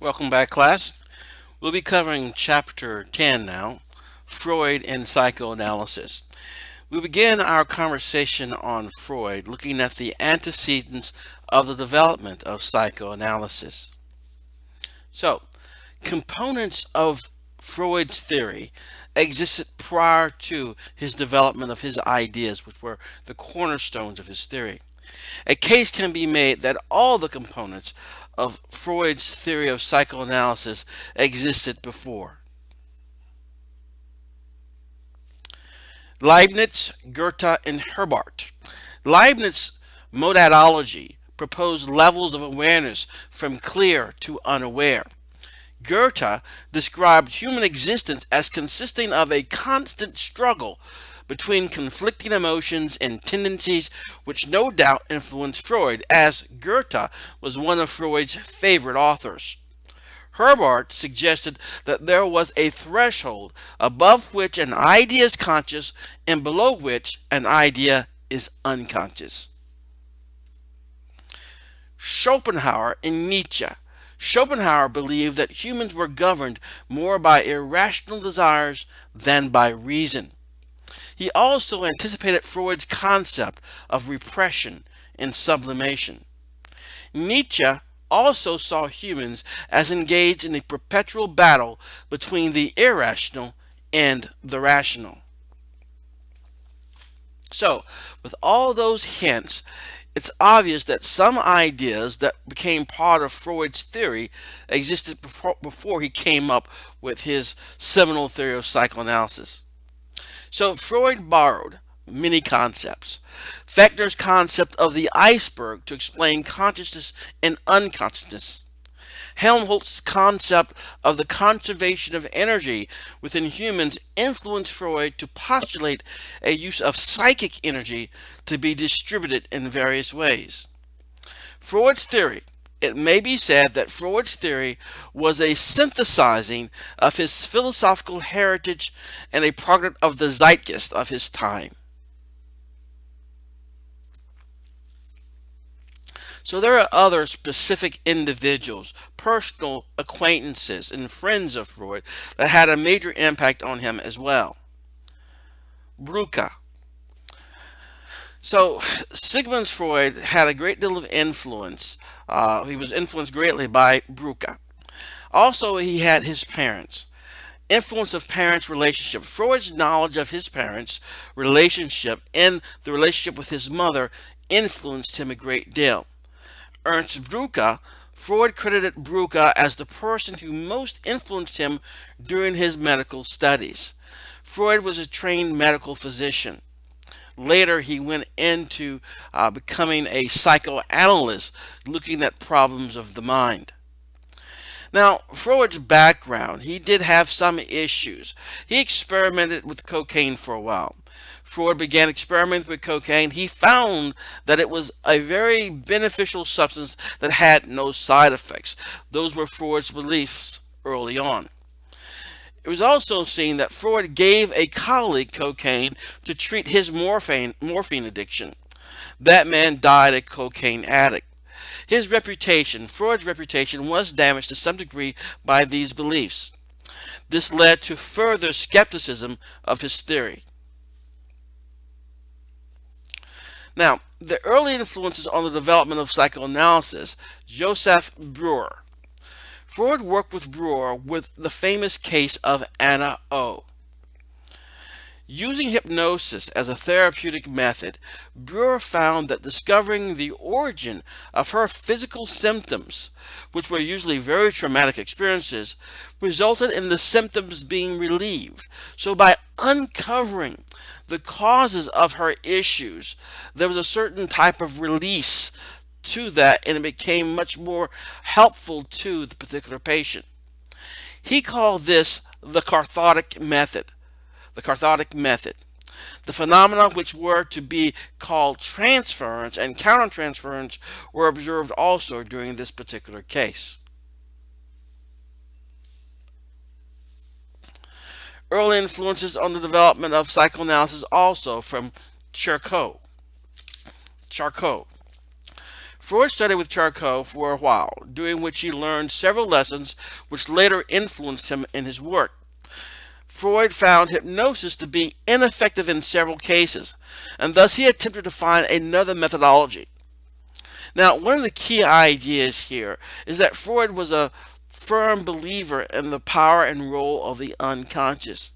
Welcome back, class. We'll be covering Chapter 10 now, Freud and Psychoanalysis. We begin our conversation on Freud looking at the antecedents of the development of psychoanalysis. So, components of Freud's theory existed prior to his development of his ideas, which were the cornerstones of his theory. A case can be made that all the components of Freud's theory of psychoanalysis existed before. Leibniz, Goethe, and Herbart. Leibniz's modalology proposed levels of awareness from clear to unaware. Goethe described human existence as consisting of a constant struggle between conflicting emotions and tendencies, which no doubt influenced Freud, as Goethe was one of Freud's favorite authors. Herbart suggested that there was a threshold above which an idea is conscious and below which an idea is unconscious. Schopenhauer and Nietzsche. Schopenhauer believed that humans were governed more by irrational desires than by reason. He also anticipated Freud's concept of repression and sublimation. Nietzsche also saw humans as engaged in a perpetual battle between the irrational and the rational. So, with all those hints, it's obvious that some ideas that became part of Freud's theory existed before he came up with his seminal theory of psychoanalysis. So Freud borrowed many concepts. Fechner's concept of the iceberg to explain consciousness and unconsciousness. Helmholtz's concept of the conservation of energy within humans influenced Freud to postulate a use of psychic energy to be distributed in various ways. Freud's theory. It may be said that Freud's theory was a synthesizing of his philosophical heritage and a product of the zeitgeist of his time. So there are other specific individuals, personal acquaintances, and friends of Freud that had a major impact on him as well. Brücke. So Sigmund Freud had a great deal of influence. He was influenced greatly by Brücke. Also, he had his parents. Influence of parents' relationship. Freud's knowledge of his parents' relationship and the relationship with his mother influenced him a great deal. Ernst Brücke. Freud credited Brücke as the person who most influenced him during his medical studies. Freud was a trained medical physician. Later, he went into becoming a psychoanalyst, looking at problems of the mind. Now, Freud's background, he did have some issues. He experimented with cocaine for a while. Freud began experimenting with cocaine. He found that it was a very beneficial substance that had no side effects. Those were Freud's beliefs early on. It was also seen that Freud gave a colleague cocaine to treat his morphine addiction. That man died a cocaine addict. Freud's reputation, was damaged to some degree by these beliefs. This led to further skepticism of his theory. Now, the early influences on the development of psychoanalysis, Joseph Breuer. Freud worked with Breuer with the famous case of Anna O. Using hypnosis as a therapeutic method, Breuer found that discovering the origin of her physical symptoms, which were usually very traumatic experiences, resulted in the symptoms being relieved. So by uncovering the causes of her issues, there was a certain type of release to that, and it became much more helpful to the particular patient. He called this the cathartic method. The cathartic method. The phenomena which were to be called transference and countertransference were observed also during this particular case. Early influences on the development of psychoanalysis also from Charcot. Freud studied with Charcot for a while, during which he learned several lessons which later influenced him in his work. Freud found hypnosis to be ineffective in several cases, and thus he attempted to find another methodology. Now, one of the key ideas here is that Freud was a firm believer in the power and role of the unconscious.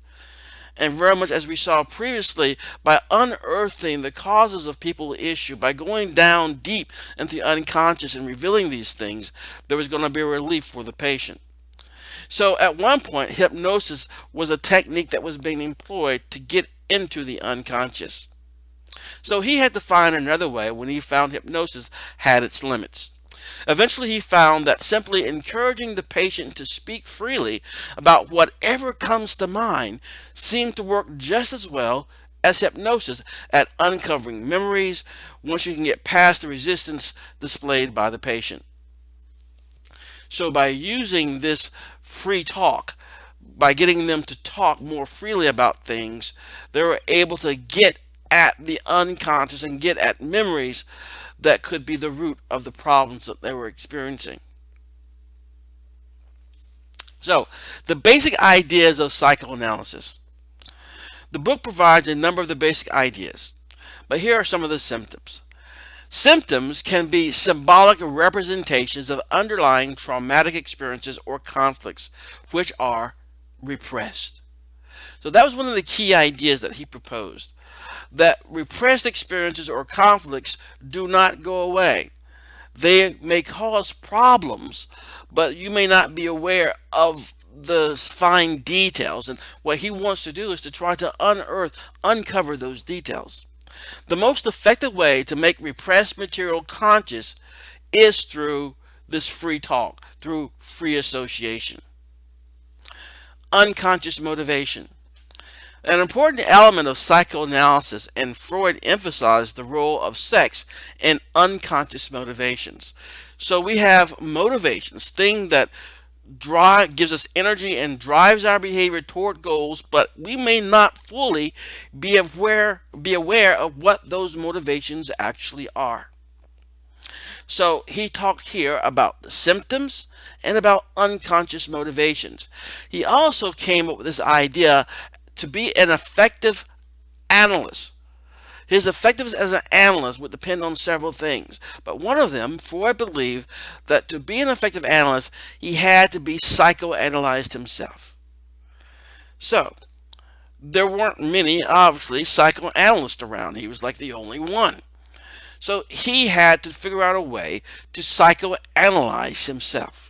And very much as we saw previously, by unearthing the causes of people's issue, by going down deep into the unconscious and revealing these things, there was going to be a relief for the patient. So at one point, hypnosis was a technique that was being employed to get into the unconscious. So he had to find another way when he found hypnosis had its limits. Eventually he found that simply encouraging the patient to speak freely about whatever comes to mind seemed to work just as well as hypnosis at uncovering memories once you can get past the resistance displayed by the patient. So by using this free talk, by getting them to talk more freely about things, they were able to get at the unconscious and get at memories that could be the root of the problems that they were experiencing. So, the basic ideas of psychoanalysis. The book provides a number of the basic ideas, but here are some of the symptoms. Symptoms can be symbolic representations of underlying traumatic experiences or conflicts which are repressed. So that was one of the key ideas that he proposed, that repressed experiences or conflicts do not go away. They may cause problems, but you may not be aware of the fine details. And what he wants to do is to try to uncover those details. The most effective way to make repressed material conscious is through this free talk, through free association. Unconscious motivation. An important element of psychoanalysis, and Freud emphasized the role of sex in unconscious motivations. So we have motivations, thing that gives us energy and drives our behavior toward goals, but we may not fully be aware of what those motivations actually are. So he talked here about the symptoms and about unconscious motivations. He also came up with this idea to be an effective analyst. His effectiveness as an analyst would depend on several things, but one of them, Freud believed that to be an effective analyst, he had to be psychoanalyzed himself. So, there weren't many, obviously, psychoanalysts around. He was like the only one. So he had to figure out a way to psychoanalyze himself.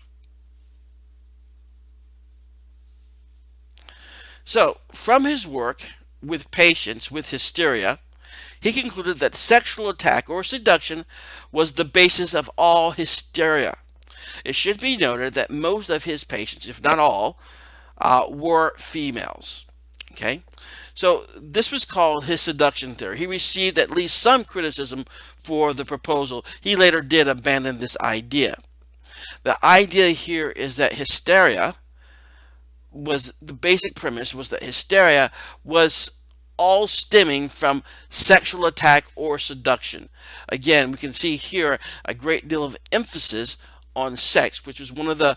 So, from his work with patients with hysteria, he concluded that sexual attack or seduction was the basis of all hysteria. It should be noted that most of his patients, if not all, were females. Okay, so this was called his seduction theory. He received at least some criticism for the proposal. He later did abandon this idea. The idea here is that hysteria was, the basic premise was that hysteria was all stemming from sexual attack or seduction. Again, we can see here a great deal of emphasis on sex, which was one of the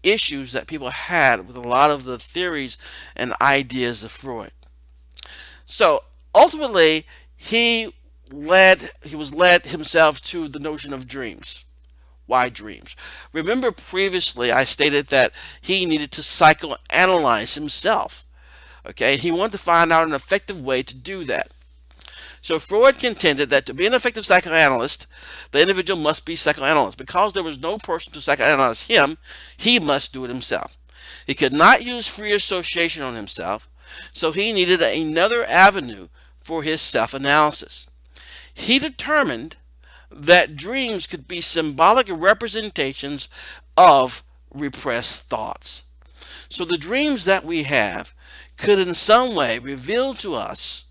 issues that people had with a lot of the theories and ideas of Freud. So ultimately, he was led himself to the notion of dreams. Why dreams? Remember previously I stated that he needed to psychoanalyze himself. Okay, he wanted to find out an effective way to do that. So Freud contended that to be an effective psychoanalyst, the individual must be psychoanalyzed. Because there was no person to psychoanalyze him, he must do it himself. He could not use free association on himself, so he needed another avenue for his self-analysis. He determined that dreams could be symbolic representations of repressed thoughts. So the dreams that we have could in some way reveal to us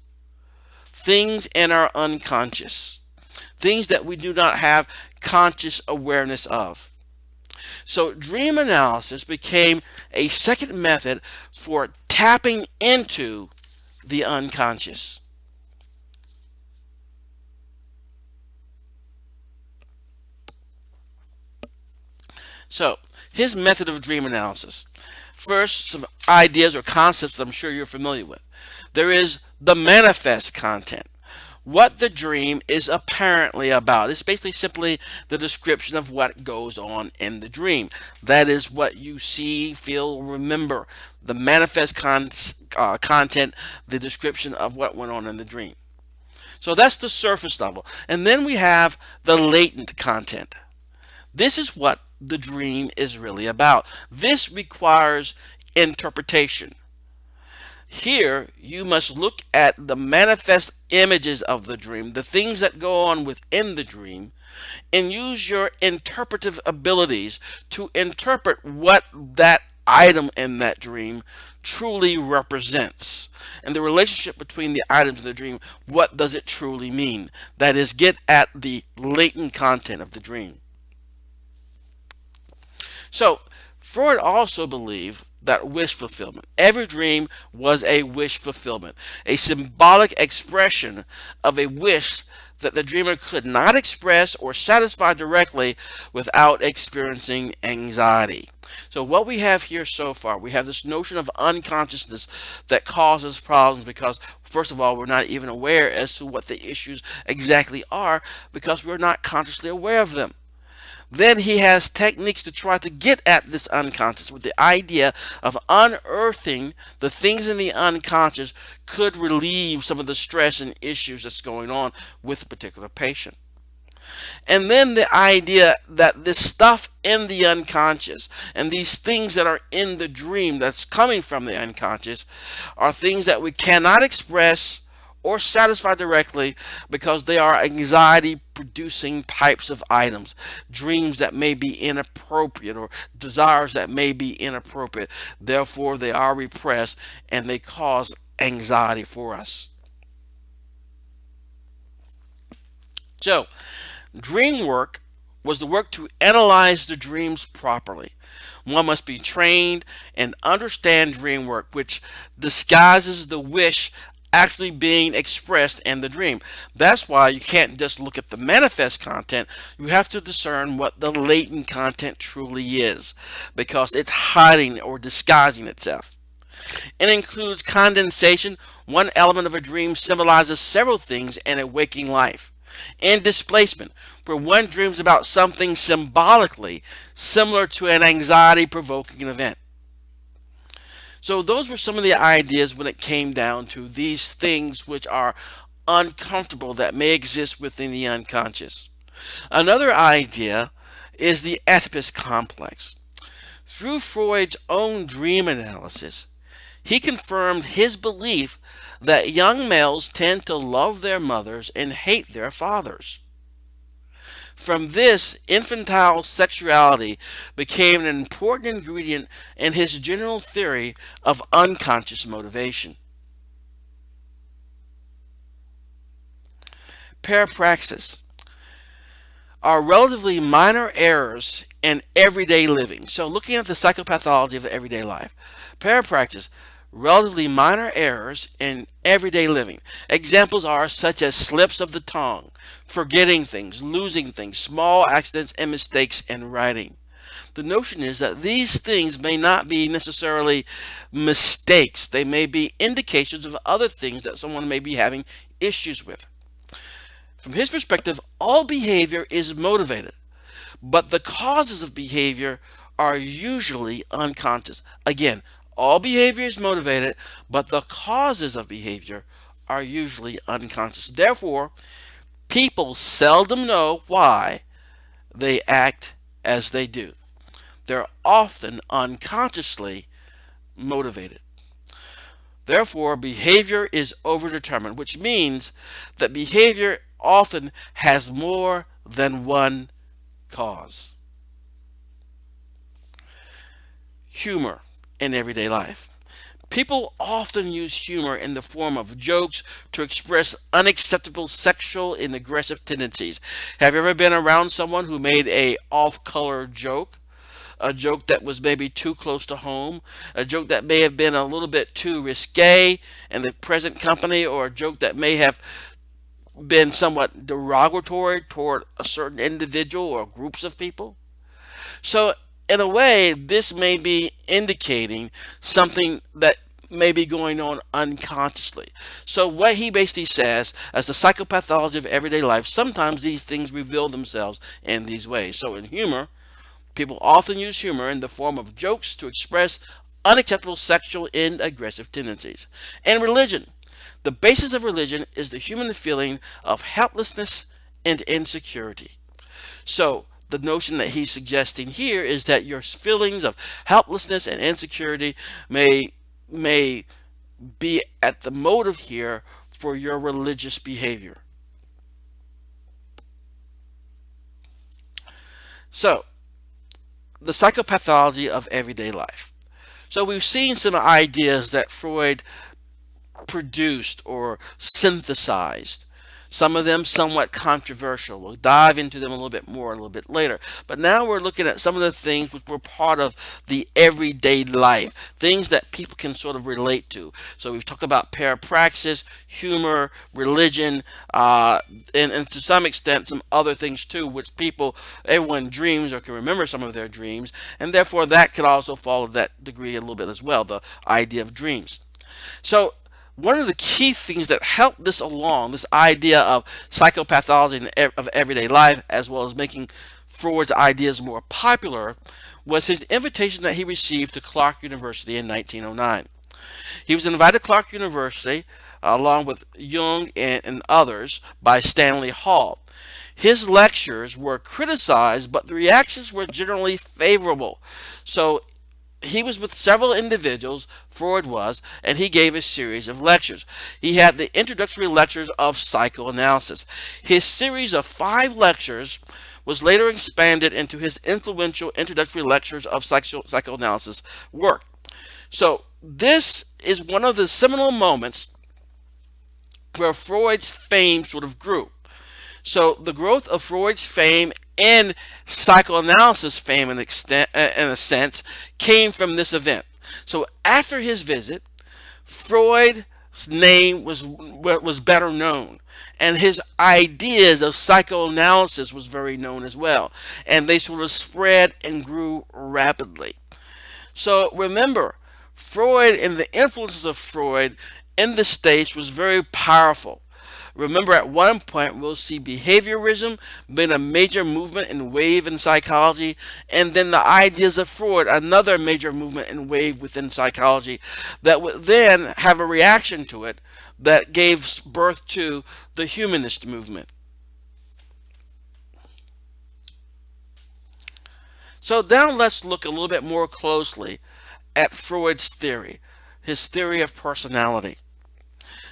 things in our unconscious, things that we do not have conscious awareness of. So dream analysis became a second method for tapping into the unconscious. So, his method of dream analysis. First, some ideas or concepts that I'm sure you're familiar with. There is the manifest content. What the dream is apparently about. It's basically simply the description of what goes on in the dream. That is what you see, feel, remember. The manifest content, the description of what went on in the dream. So that's the surface level. And then we have the latent content. This is what the dream is really about. This requires interpretation. Here, you must look at the manifest images of the dream, the things that go on within the dream, and use your interpretive abilities to interpret what that item in that dream truly represents. And the relationship between the items in the dream, what does it truly mean? That is, get at the latent content of the dream. So, Freud also believed that wish fulfillment. Every dream was a wish fulfillment, a symbolic expression of a wish that the dreamer could not express or satisfy directly without experiencing anxiety. So what we have here so far, we have this notion of unconsciousness that causes problems because, first of all, we're not even aware as to what the issues exactly are because we're not consciously aware of them. Then he has techniques to try to get at this unconscious with the idea of unearthing the things in the unconscious could relieve some of the stress and issues that's going on with a particular patient. And then the idea that this stuff in the unconscious and these things that are in the dream that's coming from the unconscious are things that we cannot express or satisfy directly because they are anxiety producing types of items, dreams that may be inappropriate or desires that may be inappropriate. Therefore, they are repressed and they cause anxiety for us. So, dream work was the work to analyze the dreams properly. One must be trained and understand dream work, which disguises the wish actually being expressed in the dream. That's why you can't just look at the manifest content. You have to discern what the latent content truly is because it's hiding or disguising itself. It includes condensation. One element of a dream symbolizes several things in a waking life. And displacement, where one dreams about something symbolically similar to an anxiety provoking event. So those were some of the ideas when it came down to these things which are uncomfortable that may exist within the unconscious. Another idea is the Oedipus complex. Through Freud's own dream analysis, he confirmed his belief that young males tend to love their mothers and hate their fathers. From this, infantile sexuality became an important ingredient in his general theory of unconscious motivation. Parapraxis are relatively minor errors in everyday living. So looking at the psychopathology of everyday life, parapraxis, relatively minor errors in everyday living. Examples are such as slips of the tongue, forgetting things, losing things, small accidents and mistakes in writing. The notion is that these things may not be necessarily mistakes. They may be indications of other things that someone may be having issues with. From his perspective, all behavior is motivated, but the causes of behavior are usually unconscious. Again, all behavior is motivated, but the causes of behavior are usually unconscious. Therefore, people seldom know why they act as they do. They're often unconsciously motivated. Therefore, behavior is overdetermined, which means that behavior often has more than one cause. Humor in everyday life. People often use humor in the form of jokes to express unacceptable sexual and aggressive tendencies. Have you ever been around someone who made a off-color joke? A joke that was maybe too close to home, a joke that may have been a little bit too risque in the present company, or a joke that may have been somewhat derogatory toward a certain individual or groups of people? So in a way, this may be indicating something that may be going on unconsciously. So what he basically says, as the psychopathology of everyday life, sometimes these things reveal themselves in these ways. So in humor, people often use humor in the form of jokes to express unacceptable sexual and aggressive tendencies. And religion. The basis of religion is the human feeling of helplessness and insecurity. So the notion that he's suggesting here is that your feelings of helplessness and insecurity may be at the motive here for your religious behavior. So the psychopathology of everyday life. So we've seen some ideas that Freud produced or synthesized. Some of them somewhat controversial. We'll dive into them a little bit more a little bit later. But now we're looking at some of the things which were part of the everyday life, things that people can sort of relate to. So we've talked about parapraxis, humor, religion, and to some extent some other things too, which everyone dreams or can remember some of their dreams, and therefore that could also fall to that degree a little bit as well, the idea of dreams. So one of the key things that helped this along, this idea of psychopathology of everyday life, as well as making Freud's ideas more popular, was his invitation that he received to Clark University in 1909. He was invited to Clark University along with Jung and others by Stanley Hall. His lectures were criticized, but the reactions were generally favorable. So he was with several individuals, Freud was, and he gave a series of lectures. He had the introductory lectures of psychoanalysis. His series of 5 lectures was later expanded into his influential introductory lectures of psychoanalysis work. So this is one of the seminal moments where Freud's fame sort of grew. So the growth of Freud's fame and psychoanalysis fame in a sense came from this event. So after his visit, Freud's name was better known, and his ideas of psychoanalysis was very known as well, and they sort of spread and grew rapidly. So remember, Freud and the influences of Freud in the States was very powerful. Remember, at one point, we'll see behaviorism being a major movement and wave in psychology, and then the ideas of Freud, another major movement and wave within psychology, that would then have a reaction to it that gave birth to the humanist movement. So now let's look a little bit more closely at Freud's theory, his theory of personality.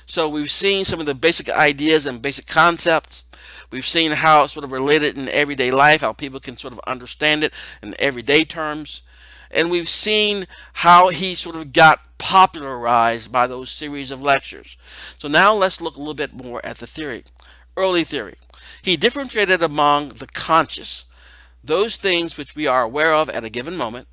So we've seen some of the basic ideas and basic concepts. We've seen how it's sort of related in everyday life, how people can sort of understand it in everyday terms. And we've seen how he sort of got popularized by those series of lectures. So now let's look a little bit more at the theory. Early theory. He differentiated among the conscious, those things which we are aware of at a given moment,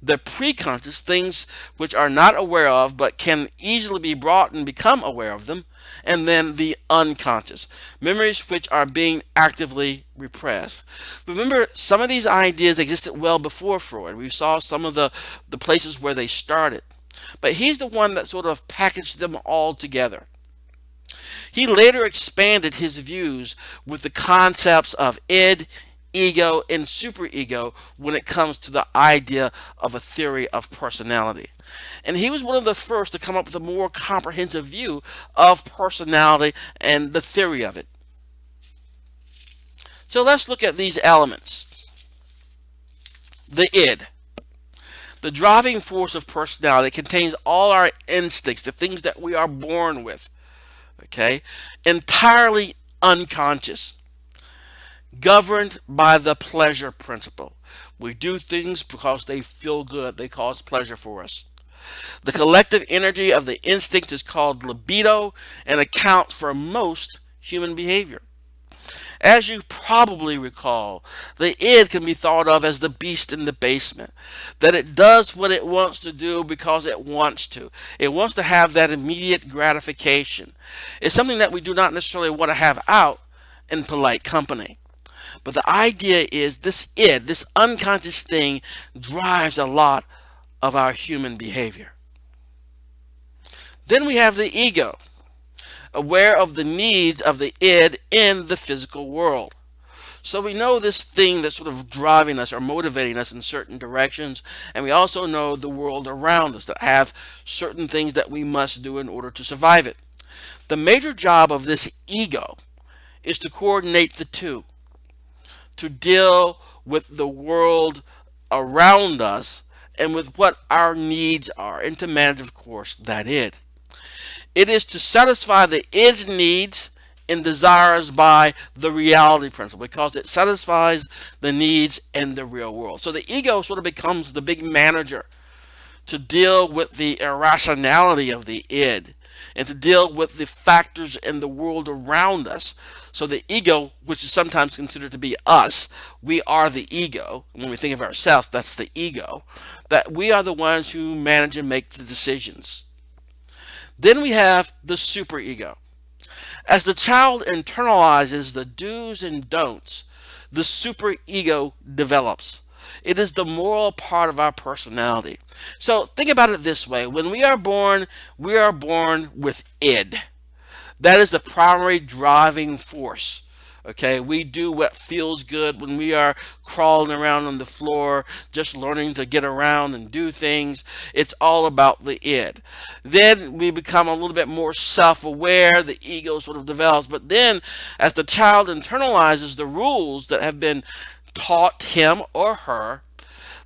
the preconscious, things which are not aware of but can easily be brought and become aware of them, and then the unconscious, memories which are being actively repressed. Remember, some of these ideas existed well before Freud. We saw some of the places where they started, but he's the one that sort of packaged them all together. He later expanded his views with the concepts of id, ego, and superego when it comes to the idea of a theory of personality. And he was one of the first to come up with a more comprehensive view of personality and the theory of it. So let's look at these elements. The id. The driving force of personality contains all our instincts, the things that we are born with. Okay? Entirely unconscious. Governed by the pleasure principle. We do things because they feel good. They cause pleasure for us. The collective energy of the instinct is called libido and accounts for most human behavior. As you probably recall, the id can be thought of as the beast in the basement, that it does what it wants to do because it wants to. It wants to have that immediate gratification. It's something that we do not necessarily want to have out in polite company. But the idea is this id, this unconscious thing, drives a lot of our human behavior. Then we have the ego, aware of the needs of the id in the physical world. So we know this thing that's sort of driving us or motivating us in certain directions, and we also know the world around us that have certain things that we must do in order to survive it. The major job of this ego is to coordinate the two, to deal with the world around us and with what our needs are, and to manage, of course, that id. It is to satisfy the id's needs and desires by the reality principle, because it satisfies the needs in the real world. So the ego sort of becomes the big manager to deal with the irrationality of the id and to deal with the factors in the world around us. So the ego, which is sometimes considered to be us, we are the ego. When we think of ourselves, that's the ego, that we are the ones who manage and make the decisions. Then we have the superego. As the child internalizes the do's and don'ts, the superego develops. It is the moral part of our personality. So think about it this way. When we are born with id. That is the primary driving force. Okay, we do what feels good when we are crawling around on the floor, just learning to get around and do things. It's all about the id. Then we become a little bit more self-aware, the ego sort of develops. But then as the child internalizes the rules that have been taught him or her,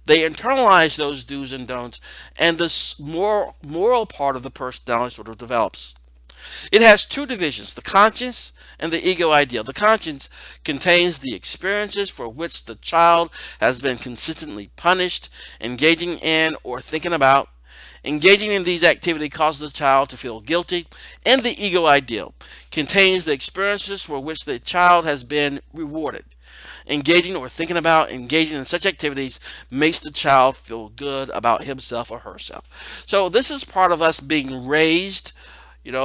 they internalize those do's and don'ts, and this moral part of the personality sort of develops. It has two divisions, the conscious and the ego ideal. The conscience contains the experiences for which the child has been consistently punished, engaging in or thinking about. Engaging in these activities causes the child to feel guilty. And the ego ideal contains the experiences for which the child has been rewarded. Engaging or thinking about engaging in such activities makes the child feel good about himself or herself. So this is part of us being raised,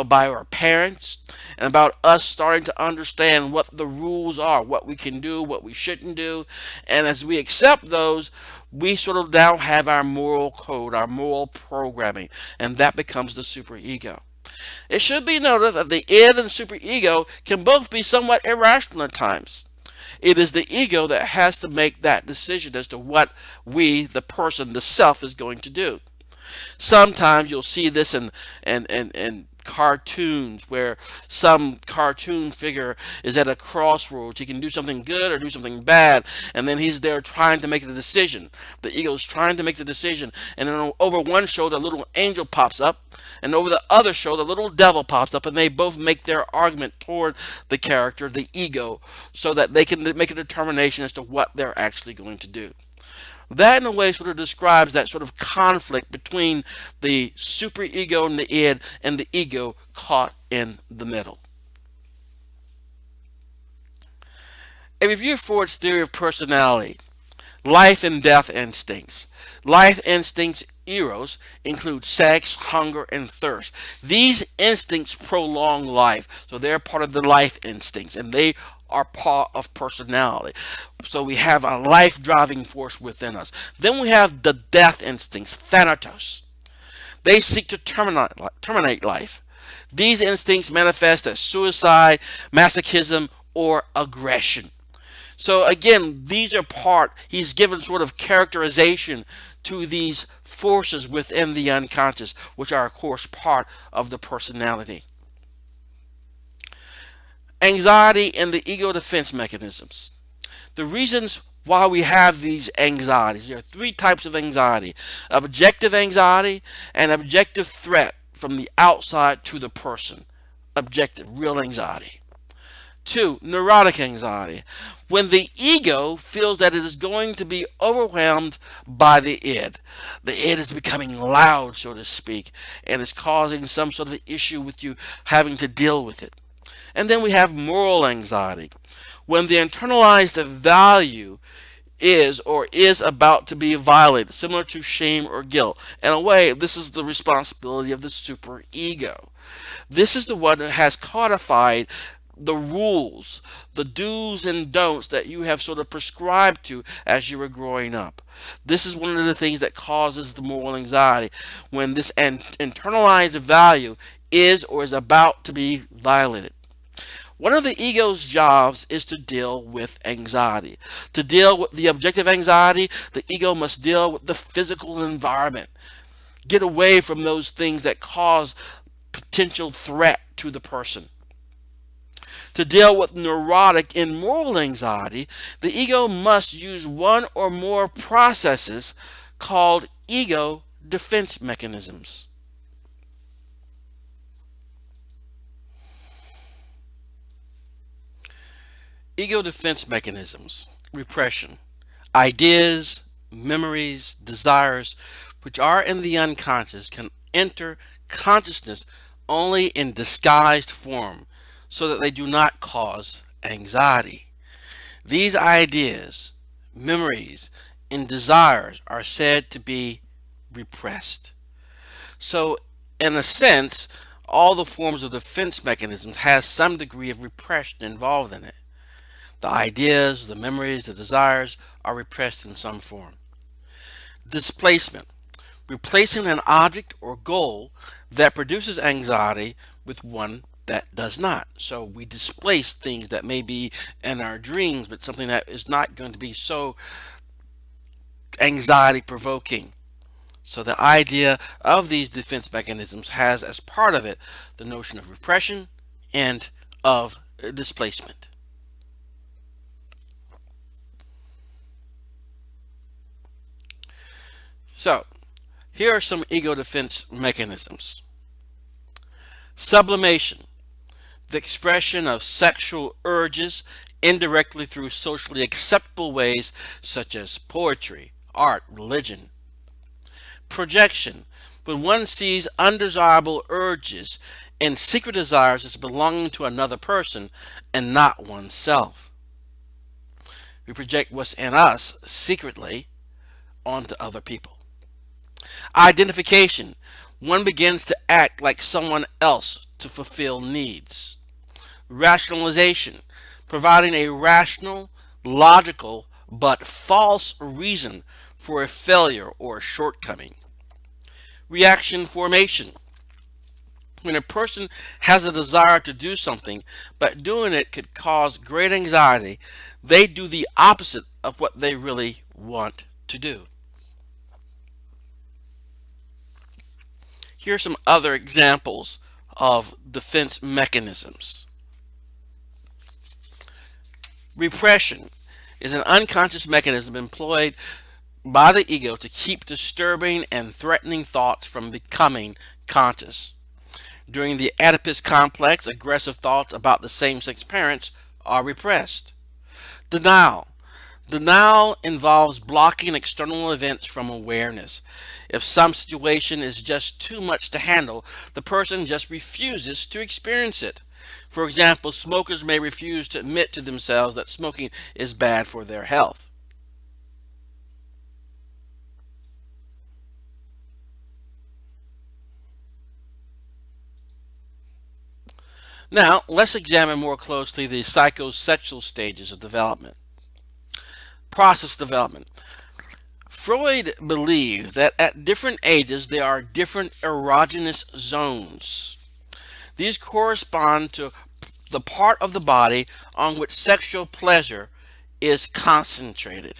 by our parents, and about us starting to understand what the rules are, what we can do, what we shouldn't do. And as we accept those, we sort of now have our moral code, our moral programming, and that becomes the superego. It should be noted that the id and superego can both be somewhat irrational at times. It is the ego that has to make that decision as to what we, the person, the self, is going to do. Sometimes you'll see this in cartoons, where some cartoon figure is at a crossroads. He can do something good or do something bad, and then he's there trying to make the decision. The ego's trying to make the decision, and then over one show the little angel pops up, and over the other show the little devil pops up, and they both make their argument toward the character, the ego, so that they can make a determination as to what they're actually going to do. That, in a way, sort of describes that sort of conflict between the superego and the id, and the ego caught in the middle. A review of Freud's theory of personality. Life and death instincts. Life instincts, eros, include sex, hunger, and thirst. These instincts prolong life, so they're part of the life instincts, and they are part of personality. So we have a life driving force within us. Then we have the death instincts, thanatos. They seek to terminate life. These instincts manifest as suicide, masochism, or aggression. So again, these are he's given sort of characterization to these forces within the unconscious, which are, of course, part of the personality. Anxiety and the ego defense mechanisms. The reasons why we have these anxieties. There are three types of anxiety: objective anxiety and objective threat from the outside to the person. Objective, real anxiety. 2, neurotic anxiety, when the ego feels that it is going to be overwhelmed by the id. The id is becoming loud, so to speak, and is causing some sort of issue with you having to deal with it. And then we have moral anxiety, when the internalized value is or is about to be violated, similar to shame or guilt. In a way, this is the responsibility of the superego. This is the one that has codified the rules, the do's and don'ts that you have sort of prescribed to as you were growing up. This is one of the things that causes the moral anxiety, when this internalized value is or is about to be violated. One of the ego's jobs is to deal with anxiety. To deal with the objective anxiety, the ego must deal with the physical environment. Get away from those things that cause potential threat to the person. To deal with neurotic and moral anxiety, the ego must use one or more processes called ego defense mechanisms. Ego defense mechanisms: repression. Ideas, memories, desires, which are in the unconscious, can enter consciousness only in disguised form, so that they do not cause anxiety. These ideas, memories, and desires are said to be repressed. So, in a sense, all the forms of defense mechanisms has some degree of repression involved in it. The ideas, the memories, the desires are repressed in some form. Displacement: replacing an object or goal that produces anxiety with one that does not. So we displace things that may be in our dreams, but something that is not going to be so anxiety provoking. So the idea of these defense mechanisms has as part of it the notion of repression and of displacement. So here are some ego defense mechanisms. Sublimation: the expression of sexual urges indirectly through socially acceptable ways such as poetry, art, religion. Projection: when one sees undesirable urges and secret desires as belonging to another person and not oneself. We project what's in us secretly onto other people. Identification: one begins to act like someone else to fulfill needs. Rationalization: providing a rational, logical, but false reason for a failure or a shortcoming. Reaction formation: when a person has a desire to do something, but doing it could cause great anxiety, they do the opposite of what they really want to do. Here are some other examples of defense mechanisms. Repression is an unconscious mechanism employed by the ego to keep disturbing and threatening thoughts from becoming conscious. During the Oedipus complex, aggressive thoughts about the same-sex parents are repressed. Denial: denial involves blocking external events from awareness. If some situation is just too much to handle, the person just refuses to experience it. For example, smokers may refuse to admit to themselves that smoking is bad for their health. Now, let's examine more closely the psychosexual stages of development. Process development. Freud believed that at different ages there are different erogenous zones. These correspond to the part of the body on which sexual pleasure is concentrated.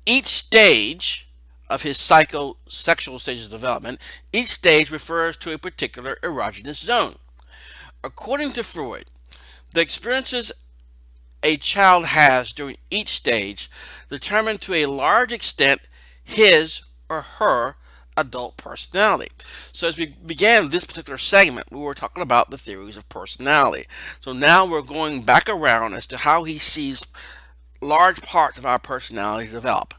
Each stage of his psychosexual stages of development, each stage refers to a particular erogenous zone. According to Freud, the experiences a child has during each stage determine to a large extent his or her adult personality. So as we began this particular segment, we were talking about the theories of personality. So now we're going back around as to how he sees large parts of our personality develop.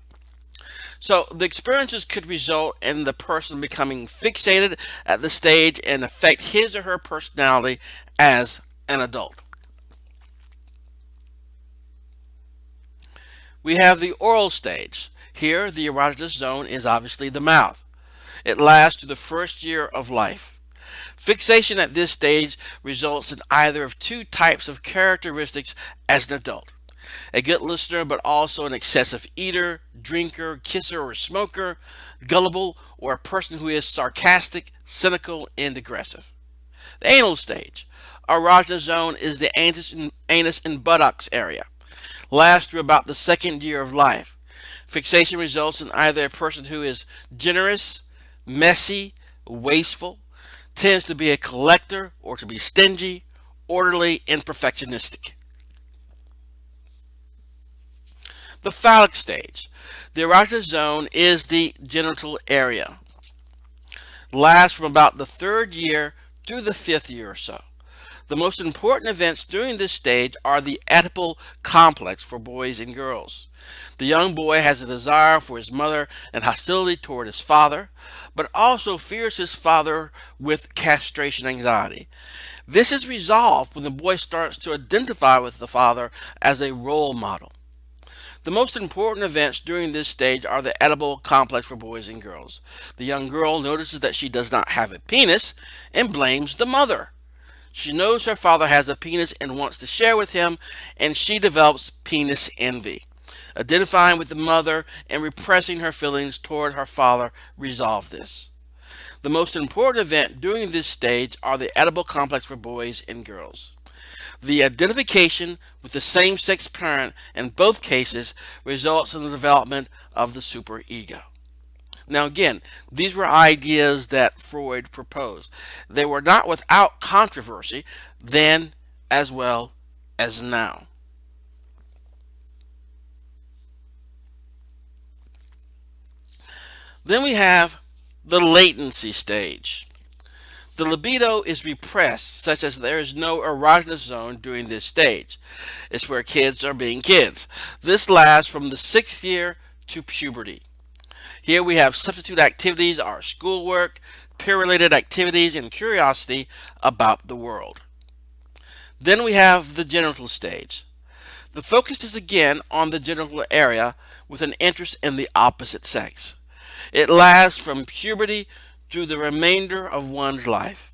So the experiences could result in the person becoming fixated at the stage and affect his or her personality as an adult. We have the oral stage. Here, the erogenous zone is obviously the mouth. It lasts through the first year of life. Fixation at this stage results in either of two types of characteristics as an adult: a good listener, but also an excessive eater, drinker, kisser, or smoker, gullible, or a person who is sarcastic, cynical, and aggressive. The anal stage. Erogenous zone is the anus and buttocks area. Lasts through about the second year of life. Fixation results in either a person who is generous, messy, wasteful, tends to be a collector or to be stingy, orderly, and perfectionistic. The phallic stage. The erogenous zone is the genital area. Lasts from about the third year through the fifth year or so. The most important events during this stage are the Oedipal complex for boys and girls. The young boy has a desire for his mother and hostility toward his father, but also fears his father with castration anxiety. This is resolved when the boy starts to identify with the father as a role model. The most important events during this stage are the Oedipal complex for boys and girls. The young girl notices that she does not have a penis and blames the mother. She knows her father has a penis and wants to share with him, and she develops penis envy. Identifying with the mother and repressing her feelings toward her father resolve this. The most important event during this stage are the Oedipal complex for boys and girls. The identification with the same-sex parent in both cases results in the development of the superego. Now again, these were ideas that Freud proposed. They were not without controversy then as well as now. Then we have the latency stage. The libido is repressed, such as there is no erogenous zone during this stage. It's where kids are being kids. This lasts from the 6th year to puberty. Here we have substitute activities, our schoolwork, peer-related activities, and curiosity about the world. Then we have the genital stage. The focus is again on the genital area with an interest in the opposite sex. It lasts from puberty through the remainder of one's life.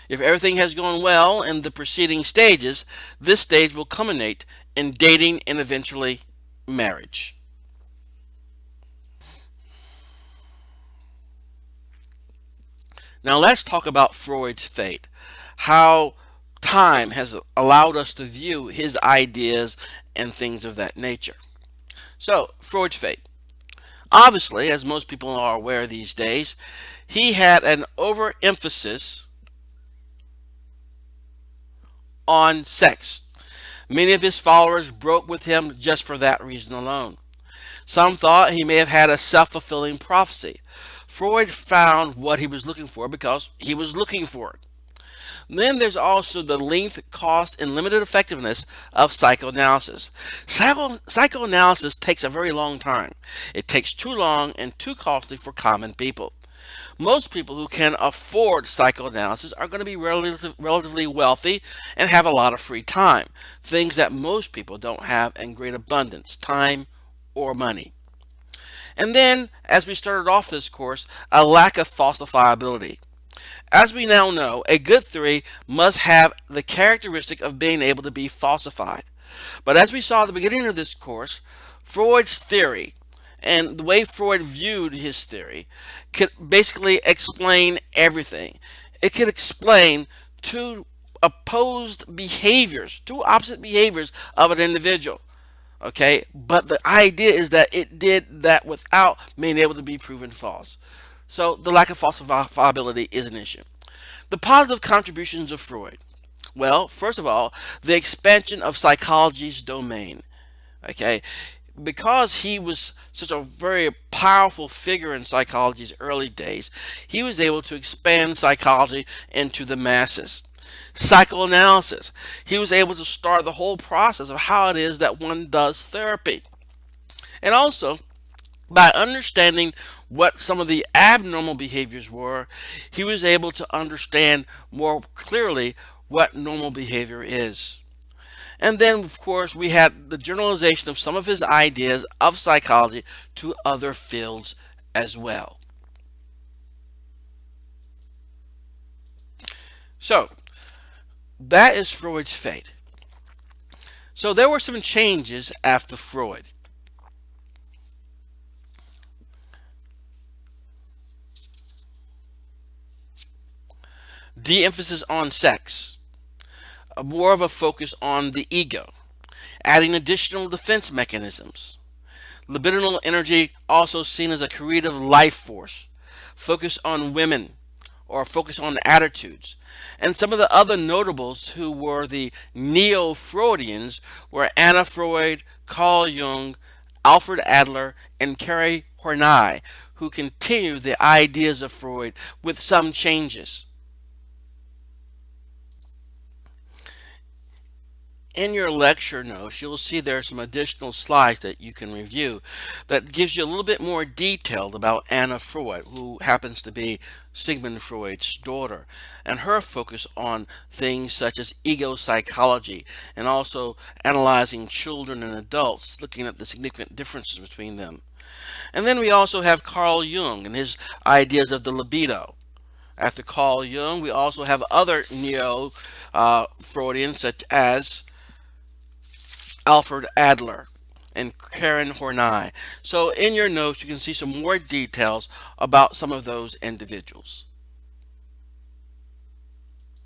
If everything has gone well in the preceding stages, this stage will culminate in dating and eventually marriage. Now let's talk about Freud's fate, how time has allowed us to view his ideas and things of that nature. So, Freud's fate. Obviously, as most people are aware these days, he had an overemphasis on sex. Many of his followers broke with him just for that reason alone. Some thought he may have had a self-fulfilling prophecy. Freud found what he was looking for because he was looking for it. Then there's also the length, cost, and limited effectiveness of psychoanalysis. Psychoanalysis takes a very long time. It takes too long and too costly for common people. Most people who can afford psychoanalysis are going to be relatively wealthy and have a lot of free time, things that most people don't have in great abundance, time or money. And then, as we started off this course, a lack of falsifiability. As we now know, a good theory must have the characteristic of being able to be falsified. But as we saw at the beginning of this course, Freud's theory and the way Freud viewed his theory could basically explain everything. It could explain two opposed behaviors, two opposite behaviors of an individual. Okay, but the idea is that it did that without being able to be proven false. So the lack of falsifiability is an issue. The positive contributions of Freud. Well, first of all, the expansion of psychology's domain. Okay, because he was such a very powerful figure in psychology's early days, he was able to expand psychology into the masses. Psychoanalysis. He was able to start the whole process of how it is that one does therapy. And also, by understanding what some of the abnormal behaviors were, he was able to understand more clearly what normal behavior is. And then, of course, we had the generalization of some of his ideas of psychology to other fields as well. So that is Freud's fate. So there were some changes after Freud. De-emphasis on sex, more of a focus on the ego, adding additional defense mechanisms. Libidinal energy, also seen as a creative life force, focus on women or focus on attitudes. And some of the other notables who were the neo-Freudians were Anna Freud, Carl Jung, Alfred Adler, and Carrie Horney, who continued the ideas of Freud with some changes. In your lecture notes, you'll see there are some additional slides that you can review that gives you a little bit more detail about Anna Freud, who happens to be Sigmund Freud's daughter, and her focus on things such as ego psychology and also analyzing children and adults, looking at the significant differences between them. And then we also have Carl Jung and his ideas of the libido. After Carl Jung, we also have other neo-Freudians such as Alfred Adler and Karen Horney. So in your notes, you can see some more details about some of those individuals.